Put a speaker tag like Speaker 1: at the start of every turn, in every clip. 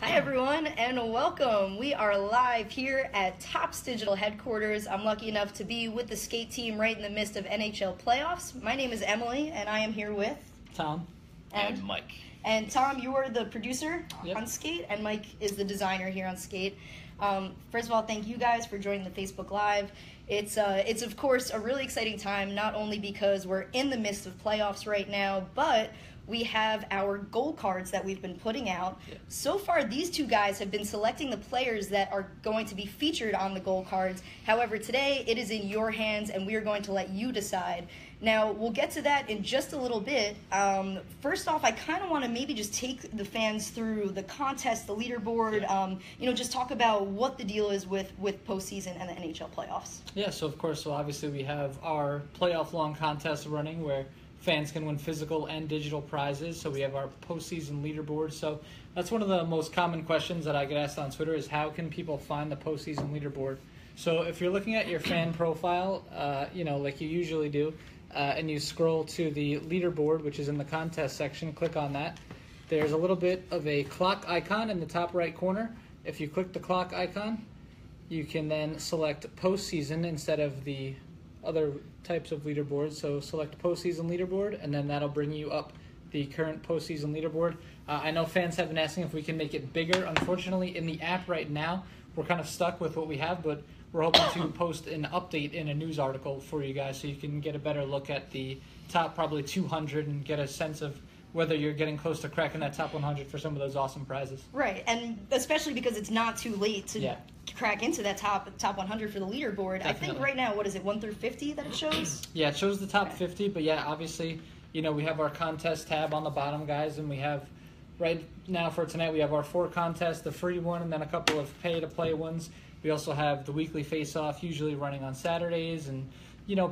Speaker 1: Hi everyone and welcome. We are live here at Topps Digital headquarters. I'm lucky enough to be with the skate team right in the midst of NHL playoffs. My name is Emily and I am here with
Speaker 2: Tom
Speaker 3: and Mike.
Speaker 1: And Tom, you are the producer
Speaker 2: Yep.
Speaker 1: on Skate, and Mike is the designer here on Skate. First of all, thank you guys for joining the Facebook Live. It's of course a really exciting time, not only because we're in the midst of playoffs right now, but we have our goal cards that we've been putting out.
Speaker 2: Yeah.
Speaker 1: So far, these two guys have been selecting the players that are going to be featured on the goal cards. However, today it is in your hands, and we are going to let you decide. Now, we'll get to that in just a little bit. First off, I kind of want to maybe just take the fans through the contest, the leaderboard, just talk about what the deal is with postseason and the NHL playoffs.
Speaker 2: Yeah, so of course, obviously we have our playoff-long contest running where fans can win physical and digital prizes. So we have our postseason leaderboard. So that's one of the most common questions that I get asked on Twitter is how can people find the postseason leaderboard? So if you're looking at your fan profile, like you usually do, and you scroll to the leaderboard, which is in the contest section, click on that. There's a little bit of a clock icon in the top right corner. If you click the clock icon, you can then select postseason instead of the other types of leaderboards. So select postseason leaderboard, and then that'll bring you up the current postseason leaderboard. I know fans have been asking if we can make it bigger. Unfortunately, in the app right now, we're kind of stuck with what we have, but we're hoping to post an update in a news article for you guys so you can get a better look at the top probably 200 and get a sense of whether you're getting close to cracking that top 100 for some of those awesome prizes.
Speaker 1: Right, and especially because it's not too late to crack into that top 100 for the leaderboard. Definitely. I think right now, what is it, 1 through 50 that it shows?
Speaker 2: Yeah, it shows the top 50, but yeah, obviously, we have our contest tab on the bottom, guys, and we have, right now for tonight, we have our 4 contests, the free one, and then a couple of pay-to-play ones. We also have the weekly face-off, usually running on Saturdays, and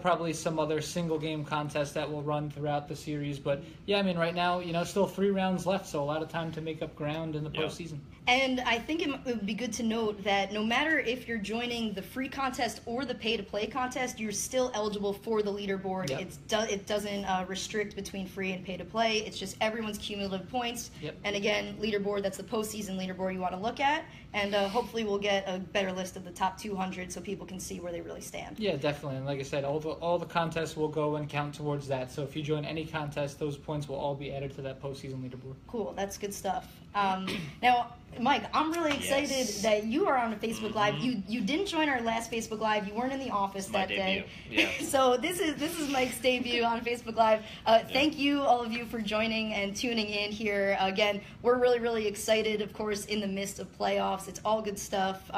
Speaker 2: probably some other single-game contests that will run throughout the series. But, yeah, right now, still 3 rounds left, so a lot of time to make up ground in the postseason.
Speaker 1: And I think it would be good to note that no matter if you're joining the free contest or the pay-to-play contest, you're still eligible for the leaderboard.
Speaker 2: Yep.
Speaker 1: It doesn't restrict between free and pay-to-play. It's just everyone's cumulative points.
Speaker 2: Yep.
Speaker 1: And again, leaderboard, that's the postseason leaderboard you want to look at. And hopefully we'll get a better list of the top 200 so people can see where they really stand.
Speaker 2: Yeah, definitely. And like I said, all the contests will go and count towards that. So if you join any contest, those points will all be added to that postseason leaderboard.
Speaker 1: Cool. That's good stuff. Now, Mike, I'm really excited that you are on a Facebook Live. You didn't join our last Facebook Live. You weren't in the office that day.
Speaker 3: Yeah.
Speaker 1: So this is Mike's debut on Facebook Live. Thank you, all of you, for joining and tuning in here. Again, we're really, really excited, of course, in the midst of playoffs. It's all good stuff.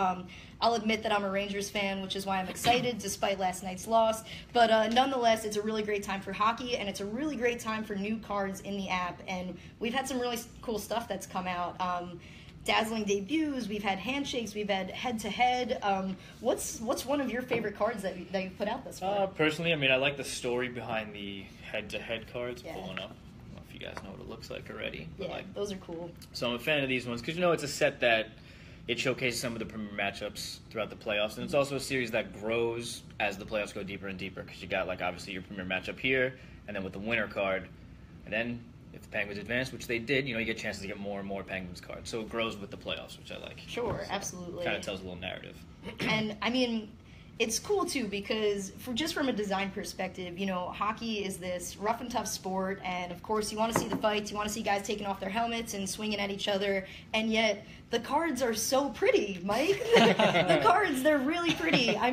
Speaker 1: I'll admit that I'm a Rangers fan, which is why I'm excited despite last night's loss. But nonetheless, it's a really great time for hockey, and it's a really great time for new cards in the app. And we've had some really cool stuff that's come out. Dazzling debuts, we've had handshakes, we've had head-to-head. What's one of your favorite cards that you've put out this far?
Speaker 3: Personally, I like the story behind the head-to-head cards pulling up. I don't know if you guys know what it looks like already.
Speaker 1: Yeah, those are cool.
Speaker 3: So I'm a fan of these ones because, it's a set that it showcases some of the premier matchups throughout the playoffs. And it's also a series that grows as the playoffs go deeper and deeper because you got, obviously your premier matchup here and then with the winner card. And then if the Penguins advance, which they did, you get chances to get more and more Penguins cards. So it grows with the playoffs, which I like.
Speaker 1: Sure,
Speaker 3: so
Speaker 1: absolutely.
Speaker 3: Kind of tells a little narrative.
Speaker 1: And, it's cool, too, because just from a design perspective, hockey is this rough and tough sport, and, of course, you want to see the fights, you want to see guys taking off their helmets and swinging at each other, and yet the cards are so pretty, Mike. The cards, they're really pretty. I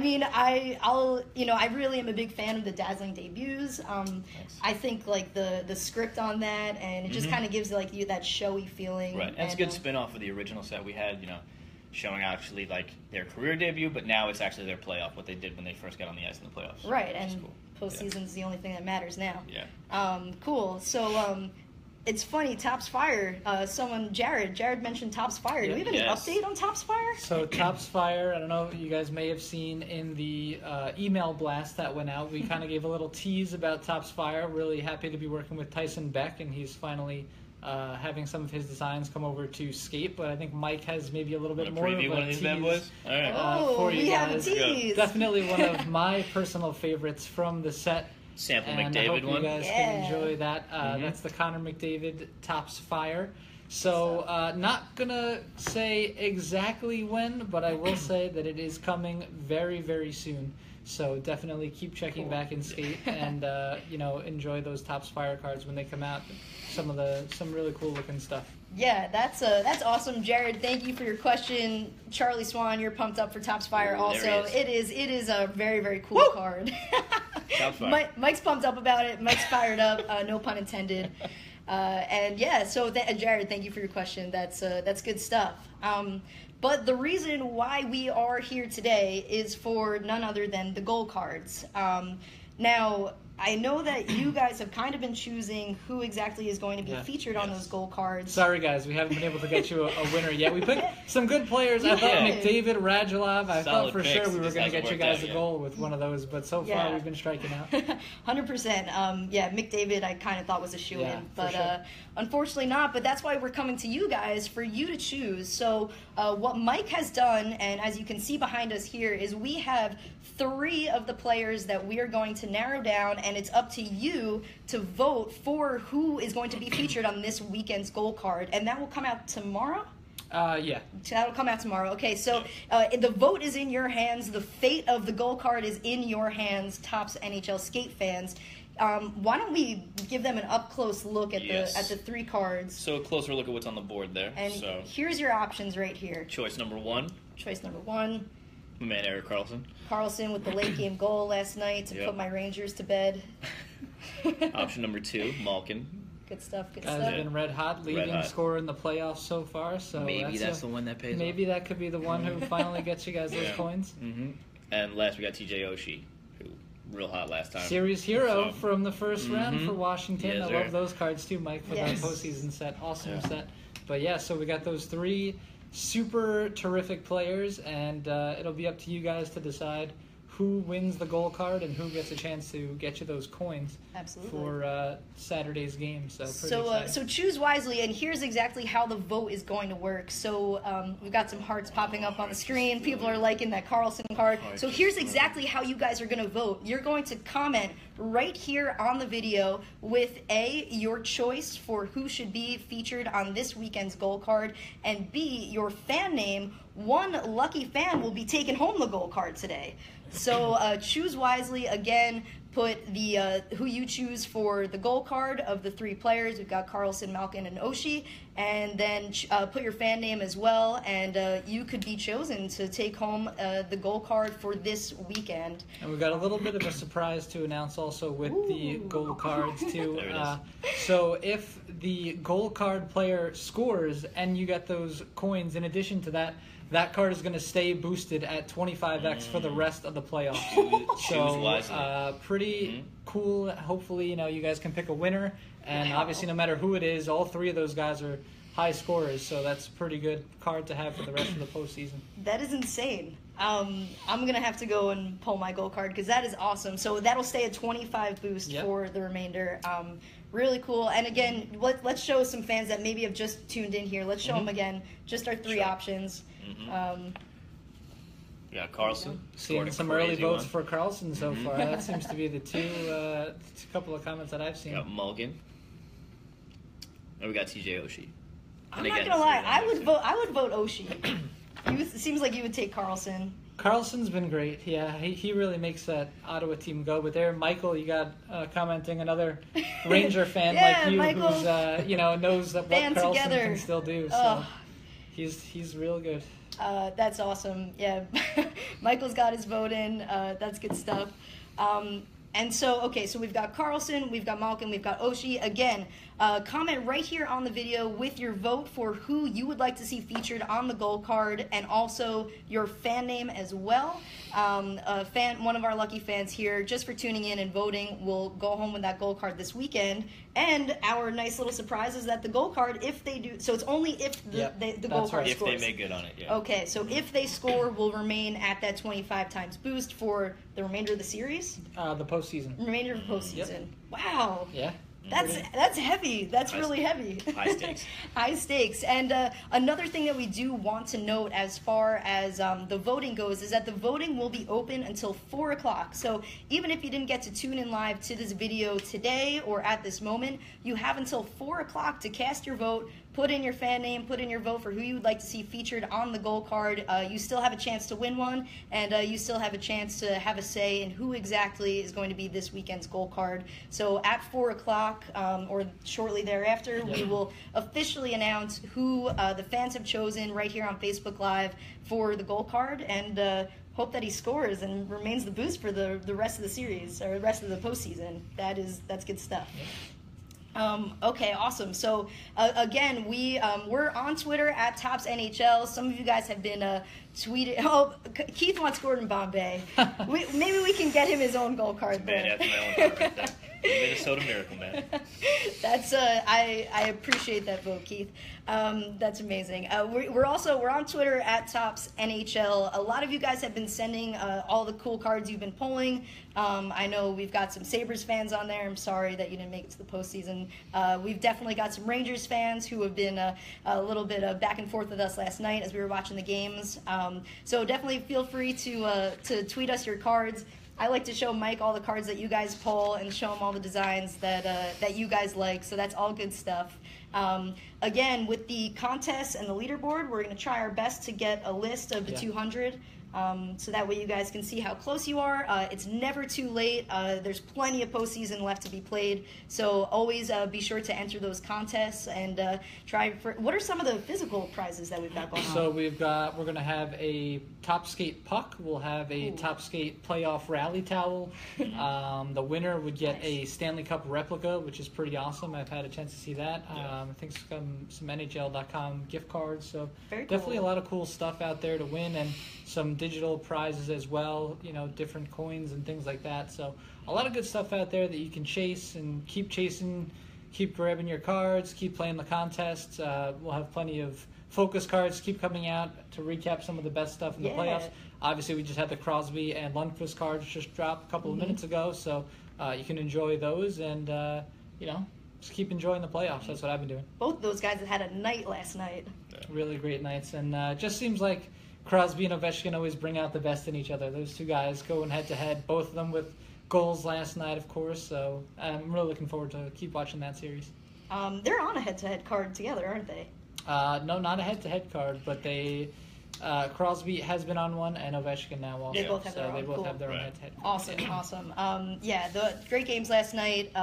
Speaker 1: really am a big fan of the dazzling debuts. I think, the script on that, and it just kind of gives, you that showy feeling.
Speaker 3: Right, and it's a good spin-off of the original set we had, showing actually their career debut, but now it's actually their playoff, what they did when they first got on the ice in the playoffs.
Speaker 1: Right, and postseason's the only thing that matters now.
Speaker 3: Yeah.
Speaker 1: Cool. So it's funny, Topps Fire. Jared mentioned Topps Fire. Do we have any update on Topps Fire?
Speaker 2: So Topps Fire, I don't know, you guys may have seen in the email blast that went out, we kind of gave a little tease about Topps Fire. Really happy to be working with Tyson Beck, and he's finally having some of his designs come over to Skate, but I think Mike has maybe a little bit more of a
Speaker 3: one of these bad boys? All right.
Speaker 2: For you
Speaker 1: we
Speaker 2: guys.
Speaker 1: have a tease.
Speaker 2: Definitely one of my personal favorites from the set.
Speaker 3: Sample
Speaker 2: and
Speaker 3: McDavid
Speaker 2: I hope
Speaker 3: one.
Speaker 2: you guys can enjoy that. That's the Connor McDavid Topps Fire. So not gonna say exactly when, but I will say that it is coming very, very soon. So definitely keep checking back in Skate and enjoy those Topps Fire cards when they come out. Some really cool looking stuff.
Speaker 1: Yeah, that's awesome, Jared. Thank you for your question. Charlie Swan, you're pumped up for Topps Fire. Also, it is a very, very cool card.
Speaker 3: Topps Fire.
Speaker 1: Mike's pumped up about it. Mike's fired up. No pun intended. And yeah, so Jared, thank you for your question. That's good stuff. But the reason why we are here today is for none other than the goal cards. Now, I know that you guys have kind of been choosing who exactly is going to be featured on those goal cards.
Speaker 2: Sorry, guys, we haven't been able to get you a winner yet. We picked some good players. I thought McDavid, Radulov. I thought for sure we were going to get you guys a goal with one of those, but so far we've been striking out.
Speaker 1: 100%. Yeah, McDavid I kind of thought was a shoo-in, but unfortunately not. But that's why we're coming to you guys for you to choose. So what Mike has done, and as you can see behind us here, is we have 3 of the players that we are going to narrow down, and it's up to you to vote for who is going to be featured on this weekend's goal card, and that will come out tomorrow?
Speaker 2: Yeah.
Speaker 1: That'll come out tomorrow. Okay, so the vote is in your hands. The fate of the goal card is in your hands, Topps NHL Skate fans. Why don't we give them an up-close look at the 3 cards?
Speaker 3: So a closer look at what's on the board there.
Speaker 1: And here's your options right here.
Speaker 3: Choice number 1.
Speaker 1: Choice number 1.
Speaker 3: My man, Erik Karlsson.
Speaker 1: Karlsson with the late game goal last night to put my Rangers to bed.
Speaker 3: Option number 2, Malkin.
Speaker 1: Good stuff, good
Speaker 2: Guys
Speaker 1: stuff.
Speaker 2: have been red hot, leading scorer in the playoffs so far. So
Speaker 3: maybe that's the one that pays
Speaker 2: Maybe that could be the one who finally gets you guys those coins.
Speaker 3: Mm-hmm. And last, we got TJ Oshie, who real hot last time.
Speaker 2: Series hero from the first round for Washington.
Speaker 3: Yes,
Speaker 2: I love those cards too, Mike, for the postseason set. Awesome set. But yeah, so we got those 3 super terrific players, and it'll be up to you guys to decide who wins the goal card and who gets a chance to get you those coins for Saturday's game. So
Speaker 1: choose wisely, and here's exactly how the vote is going to work. So we've got some hearts popping up on the screen. People are liking that Karlsson card. So here's exactly how you guys are going to vote. You're going to comment right here on the video with A, your choice for who should be featured on this weekend's goal card, and B, your fan name. One lucky fan will be taking home the goal card today. So choose wisely. Again, put the who you choose for the goal card of the 3 players. We've got Karlsson, Malkin, and Oshie. And then put your fan name as well, and you could be chosen to take home the goal card for this weekend.
Speaker 2: And we've got a little bit of a surprise to announce also with the goal cards too. So if the goal card player scores and you get those coins in addition to that, that card is going to stay boosted at 25x for the rest of the playoffs. So pretty cool. Hopefully, you guys can pick a winner. And obviously, no matter who it is, all 3 of those guys are high scorers. So that's a pretty good card to have for the rest of the postseason.
Speaker 1: That is insane. I'm going to have to go and pull my goal card because that is awesome. So that'll stay a 25 boost for the remainder. Really cool. And again, let's show some fans that maybe have just tuned in here. Let's show them again just our 3 options.
Speaker 3: Yeah, Karlsson.
Speaker 2: Seeing some early votes for Karlsson so far. That seems to be the 2 couple of comments that I've seen.
Speaker 3: We got Malkin. And we got TJ Oshie.
Speaker 1: I'm not gonna lie, I would vote Oshie. It seems like you would take Karlsson.
Speaker 2: Carlson's been great. Yeah, he really makes that Ottawa team go. But there, Michael, you got commenting, another Ranger fan like you,
Speaker 1: Michael,
Speaker 2: who's knows that what Karlsson can still do. So he's real good.
Speaker 1: That's awesome. Yeah, Michael's got his vote in. That's good stuff. And so we've got Karlsson, we've got Malkin, we've got Oshie. Again, comment right here on the video with your vote for who you would like to see featured on the goal card, and also your fan name as well. One of our lucky fans here, just for tuning in and voting, will go home with that goal card this weekend. And our nice little surprise is that the goal card, if they do, so it's only if the goal card scores.
Speaker 3: If they make good on it, yeah.
Speaker 1: Okay, so if they score, will remain at that 25 times boost for the remainder of the series?
Speaker 2: The postseason.
Speaker 1: Remainder of the postseason. Yep. Wow.
Speaker 2: Yeah.
Speaker 1: That's heavy. That's really heavy.
Speaker 3: High stakes.
Speaker 1: High stakes. And another thing that we do want to note as far as the voting goes is that the voting will be open until 4 o'clock. So even if you didn't get to tune in live to this video today or at this moment, you have until 4 o'clock to cast your vote put in your fan name, put in your vote for who you would like to see featured on the goal card. You still have a chance to win one, and you still have a chance to have a say in who exactly is going to be this weekend's goal card. So at 4 o'clock or shortly thereafter, we will officially announce who the fans have chosen right here on Facebook Live for the goal card, and hope that he scores and remains the boost for the rest of the series or the rest of the postseason. That's good stuff. Okay, awesome. So again, we're on Twitter at Topps NHL. Some of you guys have been tweeting. Oh, Keith wants Gordon Bombay. Maybe we can get him his own goal card there.
Speaker 3: Man, that's my own card right there. Minnesota Miracle Man.
Speaker 1: That's I appreciate that vote, Keith. That's amazing. We're on Twitter at Topps NHL. A lot of you guys have been sending all the cool cards you've been pulling. I know we've got some Sabres fans on there. I'm sorry that you didn't make it to the postseason. We've definitely got some Rangers fans who have been a little bit back and forth with us last night as we were watching the games. So definitely feel free to tweet us your cards. I like to show Mike all the cards that you guys pull and show him all the designs that you guys like. So that's all good stuff. Again, with the contest and the leaderboard, we're going to try our best to get a list of the 200. So that way you guys can see how close you are. It's never too late. There's plenty of postseason left to be played. So always be sure to enter those contests and try for. What are some of the physical prizes that we've got going on?
Speaker 2: So we're going to have a Top Skate puck. We'll have a Top Skate playoff rally towel. The winner would get a Stanley Cup replica, which is pretty awesome. I've had a chance to see that. I think some NHL.com gift cards. So definitely a lot of cool stuff out there to win, and some digital prizes as well, different coins and things like that. So a lot of good stuff out there that you can chase and keep chasing, keep grabbing your cards, keep playing the contests. We'll have plenty of focus cards keep coming out to recap some of the best stuff in the playoffs. Obviously, we just had the Crosby and Lundqvist cards just drop a couple of minutes ago, so you can enjoy those and, just keep enjoying the playoffs. That's what I've been doing.
Speaker 1: Both those guys have had a night last night.
Speaker 2: Really great nights, and just seems like Crosby and Ovechkin always bring out the best in each other. Those two guys going head-to-head, both of them with goals last night, of course. So I'm really looking forward to keep watching that series.
Speaker 1: They're on a head-to-head card together, aren't they?
Speaker 2: No, not a head-to-head card, but Crosby has been on one, and Ovechkin now also.
Speaker 1: They both have their own.
Speaker 2: They both have their own head-to-head.
Speaker 1: Awesome. The great games last night.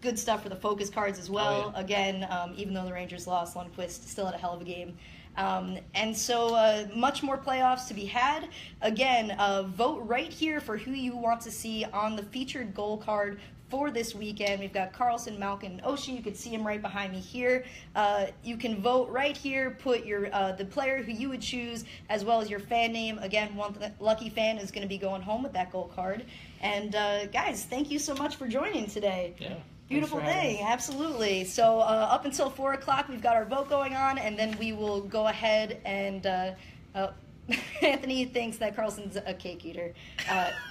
Speaker 1: Good stuff for the focus cards as well. Again, even though the Rangers lost, Lundqvist still had a hell of a game. And so much more playoffs to be had. Again, vote right here for who you want to see on the featured goal card for this weekend. We've got Carlson, Malkin, and Oshie. You can see him right behind me here. You can vote right here. Put your the player who you would choose as well as your fan name. Again, one lucky fan is going to be going home with that goal card. And guys, thank you so much for joining today.
Speaker 2: Yeah.
Speaker 1: Beautiful thing, absolutely. So up until 4 o'clock, we've got our vote going on, and then we will go ahead and Anthony thinks that Carlson's a cake eater.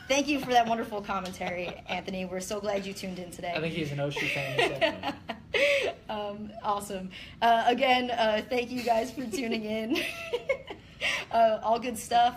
Speaker 1: Thank you for that wonderful commentary, Anthony. We're so glad you tuned in today.
Speaker 2: I think he's an Oshie fan.
Speaker 1: Awesome. Again, thank you guys for tuning in. All good stuff.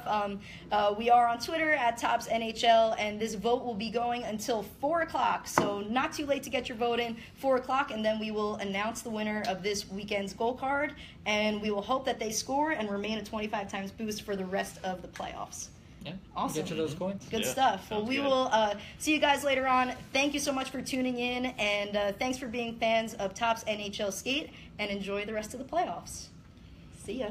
Speaker 1: We are on Twitter at Topps NHL, and this vote will be going until 4 o'clock. So not too late to get your vote in, 4 o'clock, and then we will announce the winner of this weekend's goal card, and we will hope that they score and remain a 25 times boost for the rest of the playoffs.
Speaker 2: Yeah,
Speaker 1: awesome.
Speaker 2: Get to those coins.
Speaker 1: Good stuff. Well, we will see you guys later on. Thank you so much for tuning in, and thanks for being fans of Topps NHL Skate, and enjoy the rest of the playoffs. See ya.